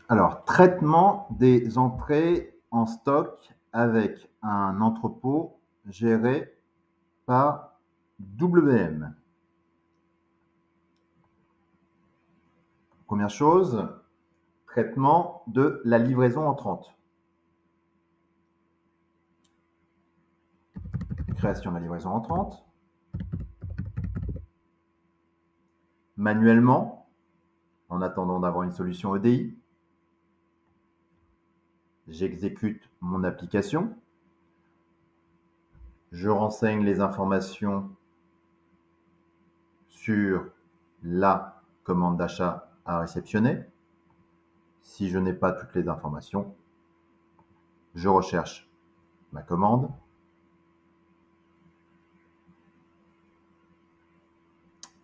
Alors, traitement des entrées en stock avec un entrepôt géré par WM. Première chose, traitement de la livraison entrante. Création de la livraison entrante. Manuellement, en attendant d'avoir une solution EDI. J'exécute mon application. Je renseigne les informations sur la commande d'achat à réceptionner. Si je n'ai pas toutes les informations, je recherche ma commande.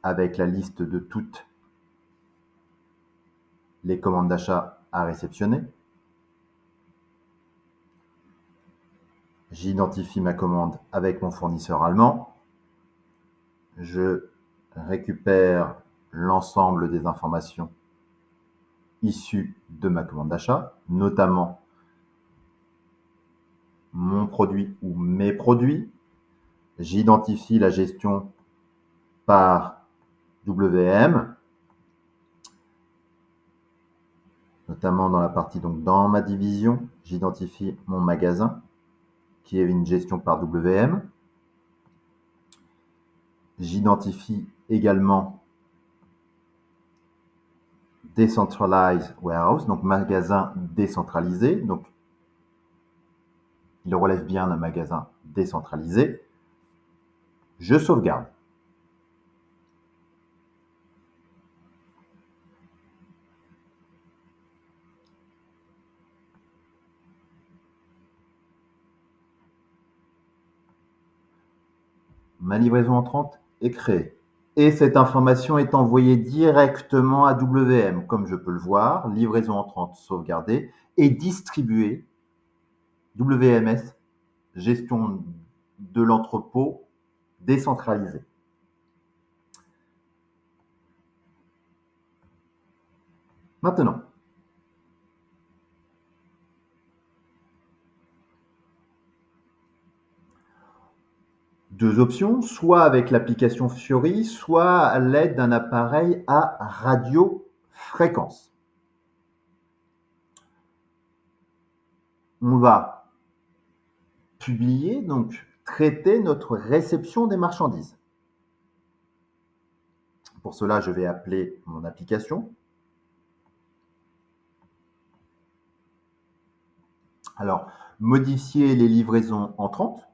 Avec la liste de toutes les commandes d'achat à réceptionner. J'identifie ma commande avec mon fournisseur allemand. Je récupère l'ensemble des informations issues de ma commande d'achat, notamment mon produit ou mes produits. J'identifie la gestion par WM, notamment dans la partie, donc dans ma division, j'identifie mon magasin qui est une gestion par WM. J'identifie également Decentralized Warehouse, donc magasin décentralisé. Donc, il relève bien d'un magasin décentralisé. Je sauvegarde. Ma livraison entrante est créée. Et cette information est envoyée directement à WM, comme je peux le voir, livraison entrante sauvegardée et distribuée, WMS, gestion de l'entrepôt décentralisé. Maintenant, deux options, soit avec l'application Fiori, soit à l'aide d'un appareil à radiofréquence. On va publier, donc traiter notre réception des marchandises. Pour cela, je vais appeler mon application. Alors, modifier les livraisons entrantes.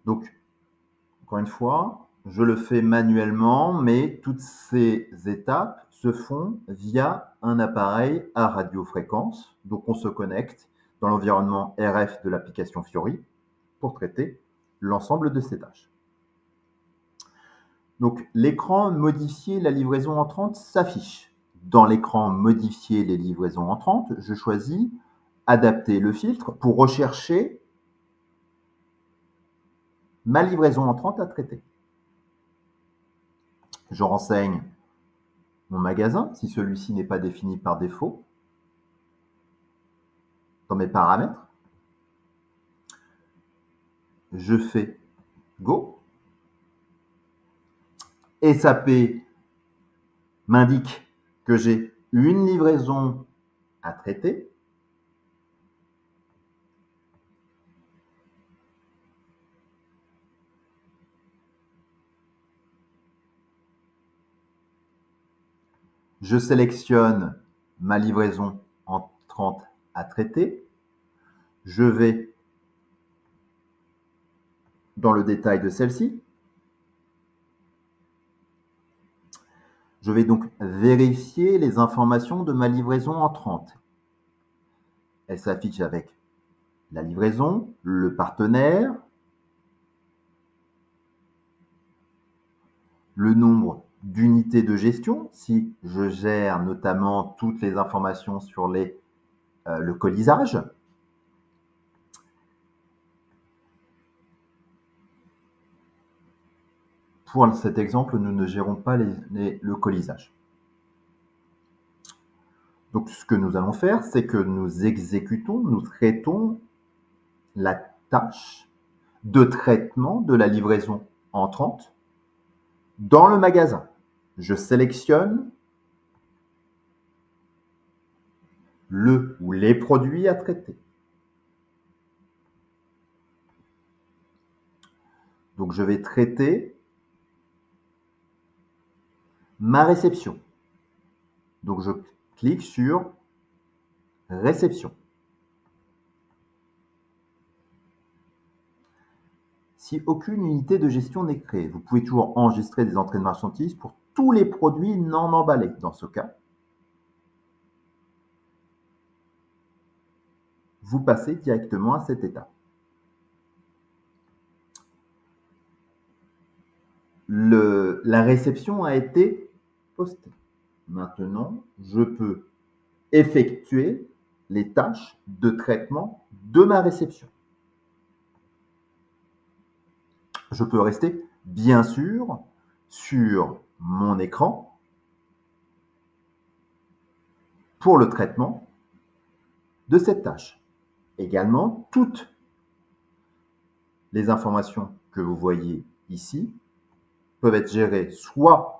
Donc, encore une fois, je le fais manuellement, mais toutes ces étapes se font via un appareil à radiofréquence. Donc, on se connecte dans l'environnement RF de l'application Fiori pour traiter l'ensemble de ces tâches. Donc, l'écran modifier la livraison entrante s'affiche. Dans l'écran modifier les livraisons entrantes, je choisis adapter le filtre pour rechercher ma livraison entrante à traiter. Je renseigne mon magasin, si celui-ci n'est pas défini par défaut, dans mes paramètres. Je fais Go. SAP m'indique que j'ai une livraison à traiter. Je sélectionne ma livraison entrante à traiter. Je vais dans le détail de celle-ci. Je vais donc vérifier les informations de ma livraison entrante. Elle s'affiche avec la livraison, le partenaire, le nombre d'unités de gestion, si je gère notamment toutes les informations sur le colisage. Pour cet exemple, nous ne gérons pas le colisage. Donc, ce que nous allons faire, c'est que nous exécutons, nous traitons la tâche de traitement de la livraison entrante dans le magasin. Je sélectionne le ou les produits à traiter. Donc, je vais traiter ma réception. Donc, je clique sur réception. Si aucune unité de gestion n'est créée, vous pouvez toujours enregistrer des entrées de marchandises pour tous les produits non emballés. Dans ce cas, vous passez directement à cette étape. La réception a été postée. Maintenant, je peux effectuer les tâches de traitement de ma réception. Je peux rester, bien sûr, sur mon écran pour le traitement de cette tâche. Également, toutes les informations que vous voyez ici peuvent être gérées soit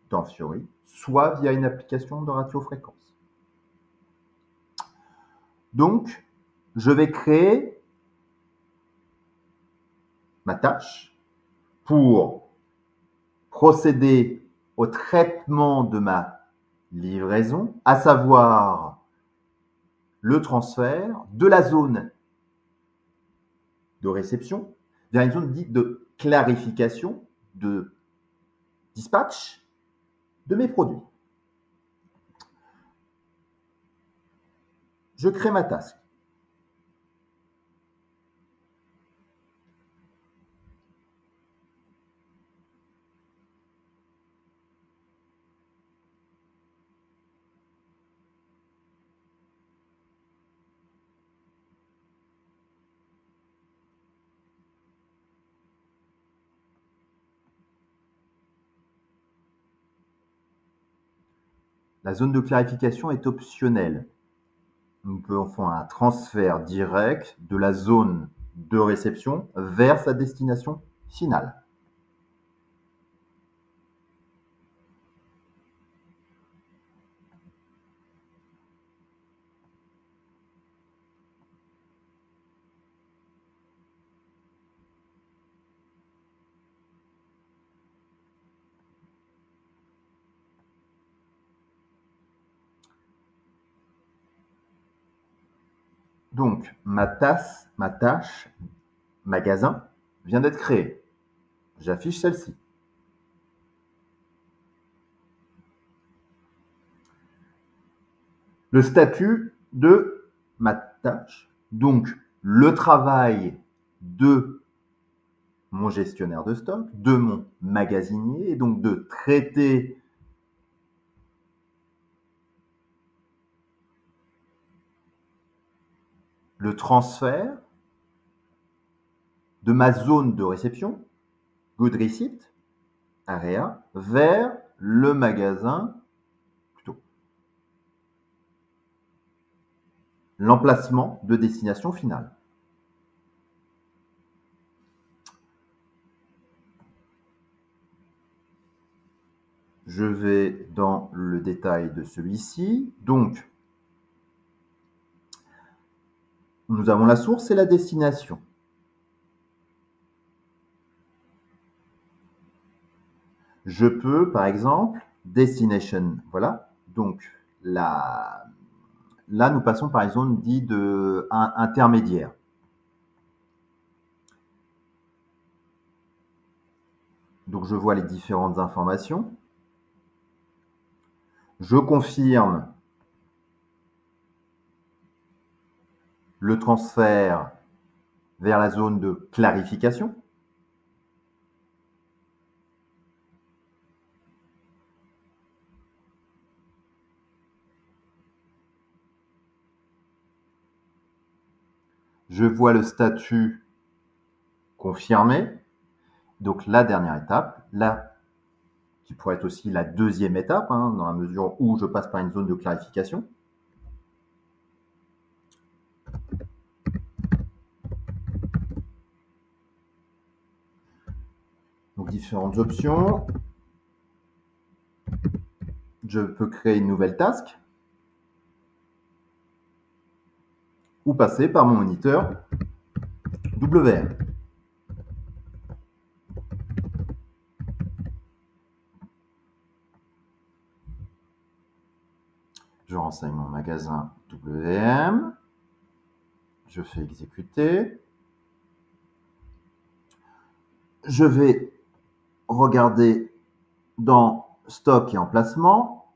dans Fiori, soit via une application de radiofréquence. Donc, je vais créer ma tâche pour procéder au traitement de ma livraison, à savoir le transfert de la zone de réception vers une zone dite de clarification, de dispatch de mes produits. Je crée ma task. La zone de clarification est optionnelle. Nous pouvons faire un transfert direct de la zone de réception vers sa destination finale. Donc, ma tâche magasin vient d'être créée. J'affiche celle-ci. Le statut de ma tâche, donc le travail de mon gestionnaire de stock, de mon magasinier, et donc de traiter le transfert de ma zone de réception, Good Receipt, Area, vers le magasin, plutôt l'emplacement de destination finale. Je vais dans le détail de celui-ci. Donc, nous avons la source et la destination. Je peux, par exemple, destination, voilà. Donc, là, nous passons par une zone dite intermédiaire. Donc, je vois les différentes informations. Je confirme le transfert vers la zone de clarification. Je vois le statut confirmé Donc la dernière étape, là, qui pourrait être aussi la deuxième étape, dans la mesure où je passe par une zone de clarification. Donc différentes options. Je peux créer une nouvelle task ou passer par mon moniteur WM. Je renseigne mon magasin WM. Je fais exécuter. Je vais regarder dans stock et emplacement.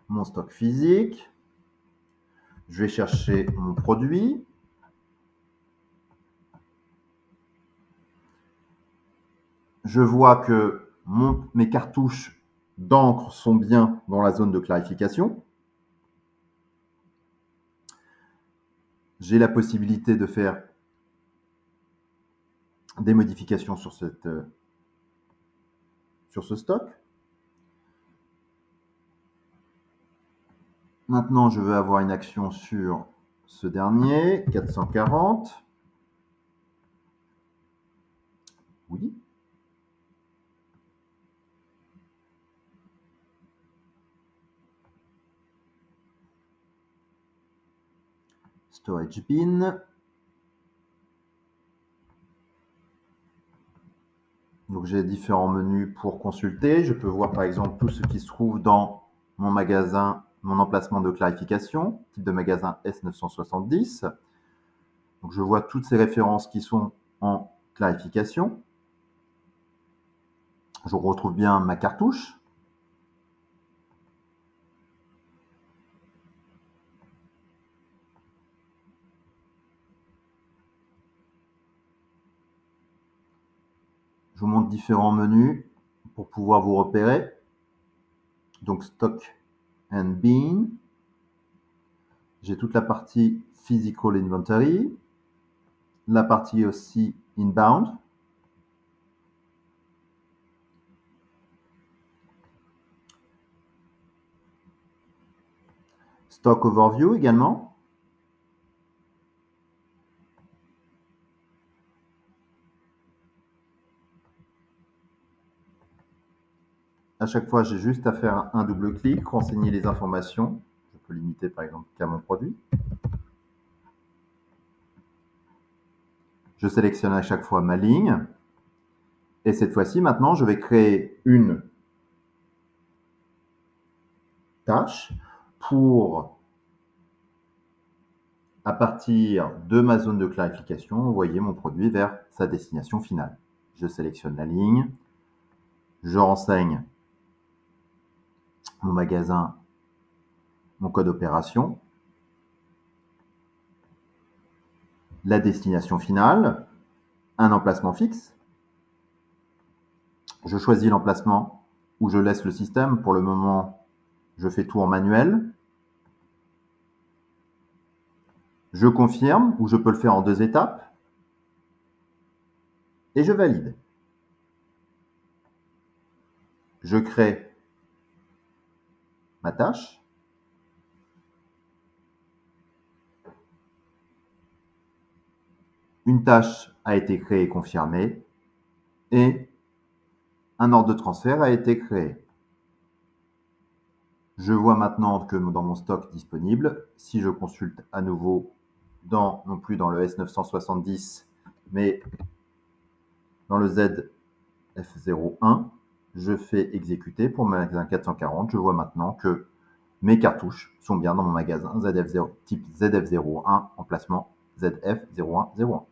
Mon stock physique. Je vais chercher mon produit. Je vois que mes cartouches d'encre sont bien dans la zone de clarification. J'ai la possibilité de faire des modifications sur ce stock. Maintenant, je veux avoir une action sur ce dernier, 440. Oui. Storage bin. Donc j'ai différents menus pour consulter. Je peux voir par exemple tout ce qui se trouve dans mon magasin, mon emplacement de clarification, type de magasin S970. Donc je vois toutes ces références qui sont en clarification. Je retrouve bien ma cartouche. Je vous montre différents menus pour pouvoir vous repérer. Donc Stock and Bin. J'ai toute la partie Physical Inventory. La partie aussi Inbound. Stock Overview également. À chaque fois, j'ai juste à faire un double clic, renseigner les informations. Je peux limiter par exemple qu'à mon produit. Je sélectionne à chaque fois ma ligne. Et cette fois-ci, maintenant, je vais créer une tâche pour, à partir de ma zone de clarification, envoyer mon produit vers sa destination finale. Je sélectionne la ligne. Je renseigne mon magasin, mon code opération, la destination finale, un emplacement fixe. Je choisis l'emplacement où je laisse le système. Pour le moment, je fais tout en manuel. Je confirme, ou je peux le faire en 2 étapes. Et je valide. Je crée ma tâche. Une tâche a été créée et confirmée. Et un ordre de transfert a été créé. Je vois maintenant que dans mon stock disponible, si je consulte à nouveau non plus dans le S970, mais dans le ZF01, je fais exécuter pour mon magasin 440. Je vois maintenant que mes cartouches sont bien dans mon magasin ZF0, type ZF01, emplacement ZF0101.